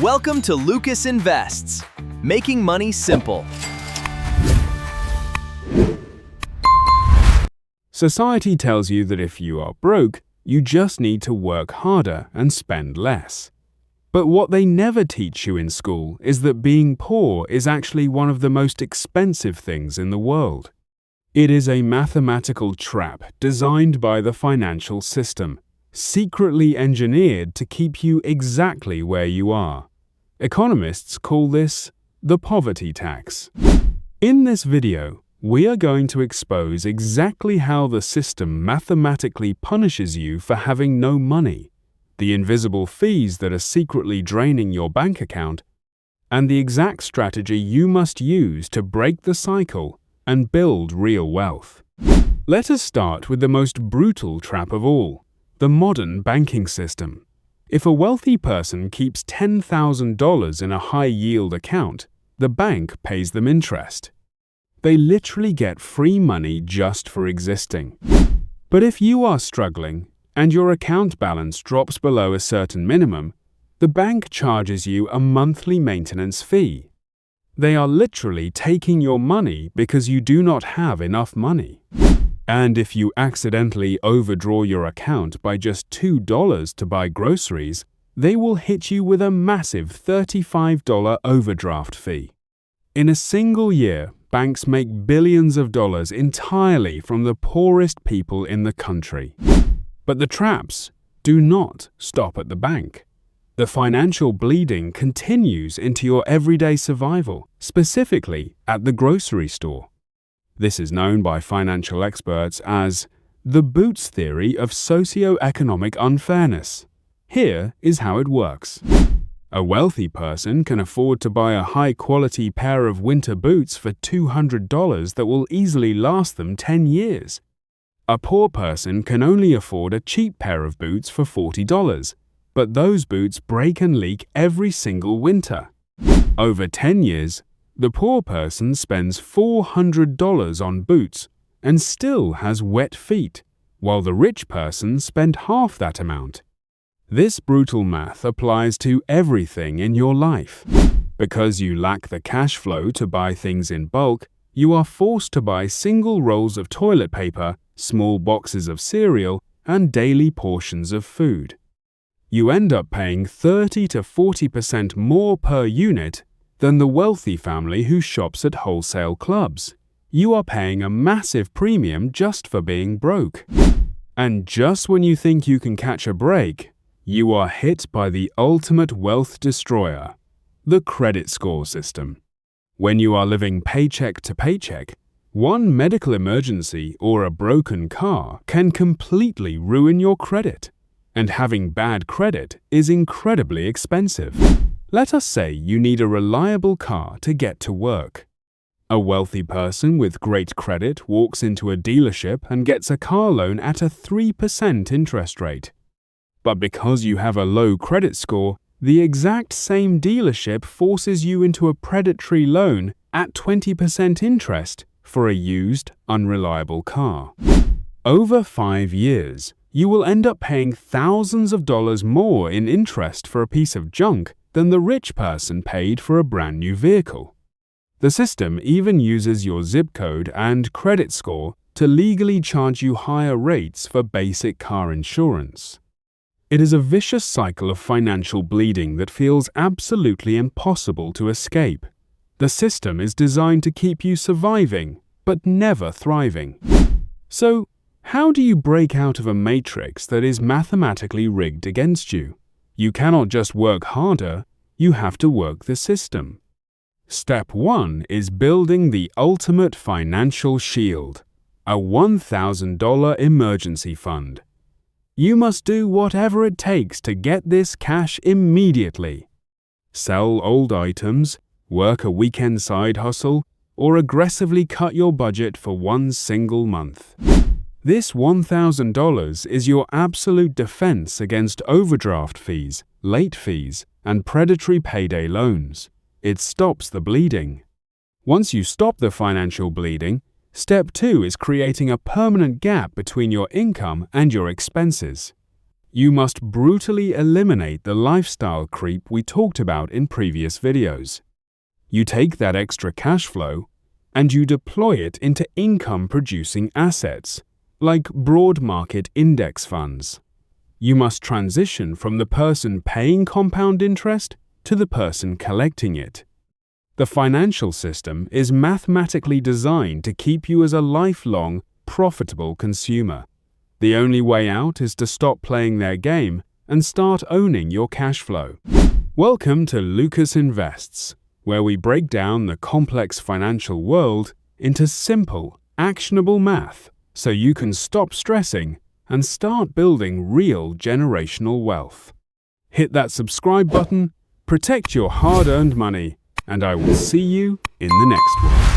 Welcome to Lucas Invests, making money simple. Society tells you that if you are broke, you just need to work harder and spend less. But what they never teach you in school is that being poor is actually one of the most expensive things in the world. It is a mathematical trap designed by the financial system, secretly engineered to keep you exactly where you are. Economists call this the poverty tax. In this video, we are going to expose exactly how the system mathematically punishes you for having no money, the invisible fees that are secretly draining your bank account, and the exact strategy you must use to break the cycle and build real wealth. Let us start with the most brutal trap of all, the modern banking system. If a wealthy person keeps $10,000 in a high-yield account, the bank pays them interest. They literally get free money just for existing. But if you are struggling and your account balance drops below a certain minimum, the bank charges you a monthly maintenance fee. They are literally taking your money because you do not have enough money. And if you accidentally overdraw your account by just $2 to buy groceries, they will hit you with a massive $35 overdraft fee. In a single year, banks make billions of dollars entirely from the poorest people in the country. But the traps do not stop at the bank. The financial bleeding continues into your everyday survival, specifically at the grocery store. This is known by financial experts as the Boots theory of socioeconomic unfairness. Here is how it works. A wealthy person can afford to buy a high-quality pair of winter boots for $200 that will easily last them 10 years. A poor person can only afford a cheap pair of boots for $40. But those boots break and leak every single winter. Over 10 years, the poor person spends $400 on boots and still has wet feet, while the rich person spent half that amount. This brutal math applies to everything in your life. Because you lack the cash flow to buy things in bulk, you are forced to buy single rolls of toilet paper, small boxes of cereal, and daily portions of food. You end up paying 30 to 40% more per unit than the wealthy family who shops at wholesale clubs. You are paying a massive premium just for being broke. And just when you think you can catch a break, you are hit by the ultimate wealth destroyer, the credit score system. When you are living paycheck to paycheck, one medical emergency or a broken car can completely ruin your credit. And having bad credit is incredibly expensive. Let us say you need a reliable car to get to work. A wealthy person with great credit walks into a dealership and gets a car loan at a 3% interest rate. But because you have a low credit score, the exact same dealership forces you into a predatory loan at 20% interest for a used, unreliable car. Over 5 years, you will end up paying thousands of dollars more in interest for a piece of junk than the rich person paid for a brand new vehicle. The system even uses your zip code and credit score to legally charge you higher rates for basic car insurance. It is a vicious cycle of financial bleeding that feels absolutely impossible to escape. The system is designed to keep you surviving, but never thriving. So, how do you break out of a matrix that is mathematically rigged against you? You cannot just work harder, you have to work the system. Step 1 is building the ultimate financial shield, a $1,000 emergency fund. You must do whatever it takes to get this cash immediately. Sell old items, work a weekend side hustle, or aggressively cut your budget for one single month. This $1,000 is your absolute defense against overdraft fees, late fees, and predatory payday loans. It stops the bleeding. Once you stop the financial bleeding, step 2 is creating a permanent gap between your income and your expenses. You must brutally eliminate the lifestyle creep we talked about in previous videos. You take that extra cash flow and you deploy it into income-producing assets, like broad market index funds. You must transition from the person paying compound interest to the person collecting it. The financial system is mathematically designed to keep you as a lifelong, profitable consumer. The only way out is to stop playing their game and start owning your cash flow. Welcome to Lucas Invests, where we break down the complex financial world into simple, actionable math so you can stop stressing and start building real generational wealth. Hit that subscribe button, protect your hard-earned money, and I will see you in the next one.